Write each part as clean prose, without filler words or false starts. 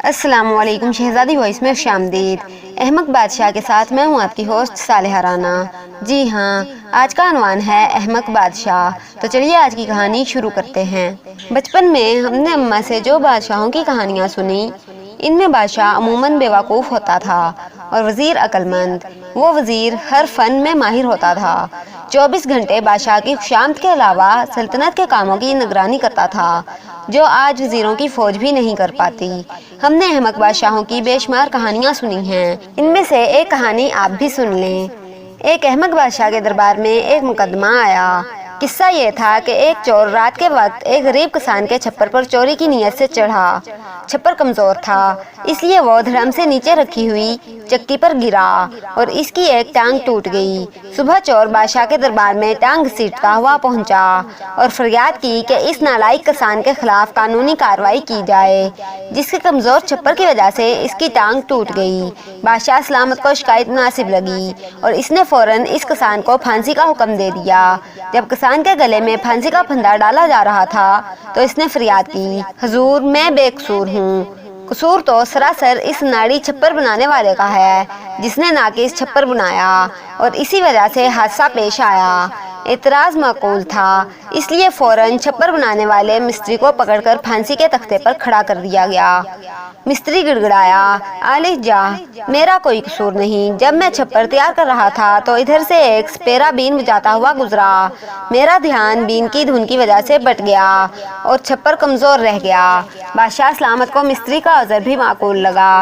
السلام علیکم، شہزادی وائس میں خوش آمدید۔ احمق بادشاہ کے ساتھ میں ہوں آپ کی ہوسٹ صالحہ رانا۔ جی ہاں، آج کا عنوان ہے احمق بادشاہ۔ تو چلیے آج کی کہانی شروع کرتے ہیں۔ بچپن میں ہم نے اماں سے جو بادشاہوں کی کہانیاں سنی، ان میں بادشاہ عموماً بیوقوف ہوتا تھا اور وزیر عقل مند۔ وہ وزیر ہر فن میں ماہر ہوتا تھا، 24 گھنٹے بادشاہ کی خوشامد کے علاوہ سلطنت کے کاموں کی نگرانی کرتا تھا، جو آج وزیروں کی فوج بھی نہیں کر پاتی۔ ہم نے احمق بادشاہوں کی بے شمار کہانیاں سنی ہیں، ان میں سے ایک کہانی آپ بھی سن لیں۔ ایک احمق بادشاہ کے دربار میں ایک مقدمہ آیا۔ قصہ یہ تھا کہ ایک چور رات کے وقت ایک غریب کسان کے چھپر پر چوری کی نیت سے چڑھا۔ چھپر کمزور تھا، اس لیے وہ دھڑم سے نیچے رکھی ہوئی چکی پر گرا اور اس کی ایک ٹانگ ٹوٹ گئی۔ صبح چور بادشاہ کے دربار میں ٹانگ گھسیٹتا ہوا پہنچا اور فریاد کی کہ اس نالائق کسان کے خلاف قانونی کارروائی کی جائے، جس کے کمزور چھپر کی وجہ سے اس کی ٹانگ ٹوٹ گئی۔ بادشاہ سلامت کو شکایت مناسب لگی اور اس نے فوراً اس کسان کو پھانسی کا حکم دے دیا۔ جب کسان کے گلے میں پھانسی کا پھندا ڈالا جا رہا تھا تو اس نے فریاد کی، حضور میں بے قصور ہوں، قصور تو سراسر اس ناڑی چھپر بنانے والے کا ہے، جس نے ناقص چھپر بنایا اور اسی وجہ سے حادثہ پیش آیا۔ اعتراض معقول تھا، اس لیے فوراً چھپر بنانے والے مستری کو پکڑ کر پھانسی کے تختے پر کھڑا کر دیا گیا۔ مستری گڑگڑایا، عالی جاہ، میرا کوئی قصور نہیں، جب میں چھپر تیار کر رہا تھا تو ادھر سے ایک سپیرا بین بجاتا ہوا گزرا، میرا دھیان بین کی دھن کی وجہ سے بٹ گیا اور چھپر کمزور رہ گیا۔ بادشاہ سلامت کو مستری کا عذر بھی معقول لگا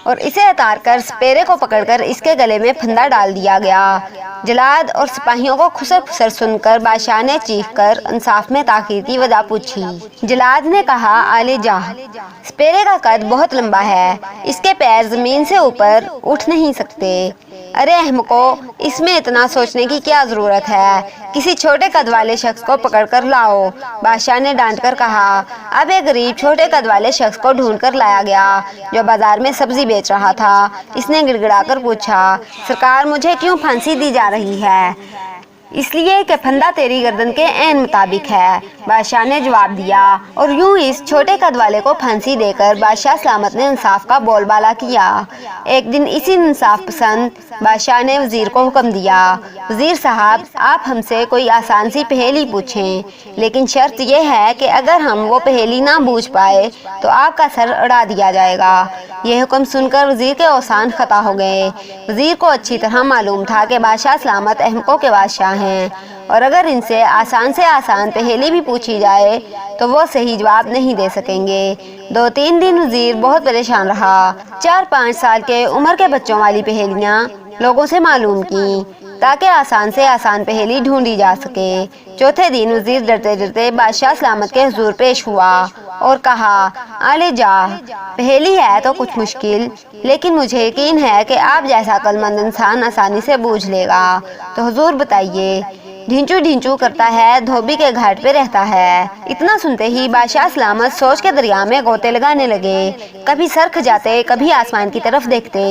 اور اسے اتار کر سپیرے کو پکڑ کر اس کے گلے میں پھندا ڈال دیا گیا۔ جلاد اور سپاہیوں کو خسر خسر سن کر بادشاہ نے چیخ کر انصاف میں تاخیر کی وجہ پوچھی۔ جلاد نے کہا، عالی جاہ، سپیرے کا قد بہت لمبا ہے، اس کے پیر زمین سے اوپر اٹھ نہیں سکتے۔ ارے احمقو، اس میں اتنا سوچنے کی کیا ضرورت ہے، کسی چھوٹے قد والے شخص کو پکڑ کر لاؤ۔ بادشاہ نے ڈانٹ کر کہا۔ اب ایک غریب چھوٹے قد والے شخص کو ڈھونڈ کر لایا گیا جو بازار میں سبزی بیچ رہا تھا۔ اس نے گڑ گڑا کر پوچھا، سرکار مجھے کیوں پھانسی دی جا رہی ہے؟ اس لیے کہ پھندا تیری گردن کے عین مطابق ہے، بادشاہ نے جواب دیا، اور یوں اس چھوٹے قد والے کو پھانسی دے کر بادشاہ سلامت نے انصاف کا بول بالا کیا۔ ایک دن اسی انصاف پسند بادشاہ نے وزیر کو حکم دیا، وزیر صاحب، آپ ہم سے کوئی آسان سی پہیلی پوچھیں، لیکن شرط یہ ہے کہ اگر ہم وہ پہیلی نہ بوجھ پائے تو آپ کا سر اڑا دیا جائے گا۔ یہ حکم سن کر وزیر کے اوسان خطا ہو گئے۔ وزیر کو اچھی طرح معلوم تھا کہ بادشاہ سلامت احمقوں کے بادشاہ ہیں اور اگر ان سے آسان پہیلی بھی پوچھی جائے تو وہ صحیح جواب نہیں دے سکیں گے۔ 2-3 دن وزیر بہت پریشان رہا، 4-5 سال کے عمر کے بچوں والی پہیلیاں لوگوں سے معلوم کی تاکہ آسان پہیلی ڈھونڈی جا سکے۔ چوتھے دن وزیر ڈرتے ڈرتے بادشاہ سلامت کے حضور پیش ہوا اور کہا، عالی جاہ، پہیلی ہے تو کچھ مشکل، لیکن مجھے یقین ہے کہ آپ جیسا عقل مند انسان آسانی سے بوجھ لے گا، تو حضور بتائیے۔ ڈھینچو ڈھینچو کرتا ہے، دھوبی کے گھاٹ پہ رہتا ہے۔ اتنا سنتے ہی بادشاہ سلامت سوچ کے دریا میں غوطے لگانے لگے، کبھی سر کھجاتے، کبھی آسمان کی طرف دیکھتے۔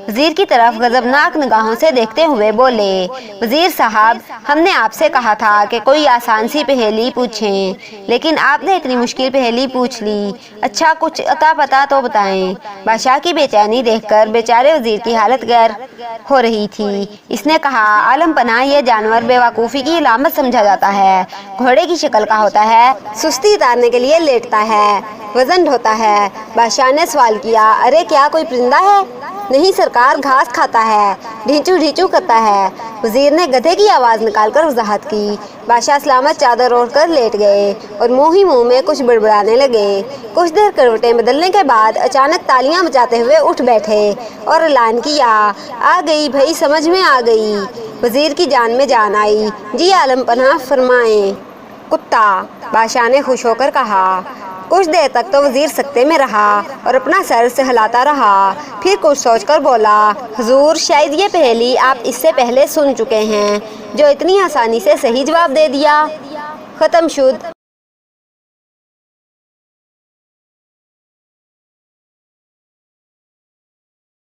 وزیر کی طرف غضبناک نگاہوں سے دیکھتے ہوئے بولے، وزیر صاحب، ہم نے آپ سے کہا تھا کہ کوئی آسان سی پہیلی پوچھیں، لیکن آپ نے اتنی مشکل پہیلی پوچھ لی۔ اچھا کچھ عطا پتا تو بتائیں۔ بادشاہ کی بے چینی دیکھ کر بیچارے وزیر کی حالت غیر ہو رہی تھی۔ اس نے کہا، عالم پناہ، یہ جانور بے وقوفی کی علامت سمجھا جاتا ہے، گھوڑے کی شکل کا ہوتا ہے، سستی اتارنے کے لیے لیٹتا ہے، وزن ڈھوتا ہے۔ بادشاہ نے سوال کیا، ارے کیا کوئی پرندہ ہے؟ نہیں سرکار، گھاس کھاتا ہے، ڈھینچو ڈھینچو کرتا ہے۔ وزیر نے گدھے کی آواز نکال کر وضاحت کی۔ بادشاہ سلامت چادر اوڑھ کر لیٹ گئے اور منہ ہی منہ میں کچھ بڑبڑانے لگے۔ کچھ دیر کروٹیں بدلنے کے بعد اچانک تالیاں بجاتے ہوئے اٹھ بیٹھے اور اعلان کیا، آ گئی بھائی، سمجھ میں آ گئی، وزیر کی جان میں جان آئی، جی عالم پناہ فرمائیں۔ کتا، بادشاہ نے خوش ہو کر کہا۔ کچھ دیر تک تو وزیر سکتے میں رہا اور اپنا سر سہلاتا رہا، پھر کچھ سوچ کر بولا، حضور شاید یہ پہیلی آپ اس سے پہلے سن چکے ہیں، جو اتنی آسانی سے صحیح جواب دے دیا۔ ختم شد۔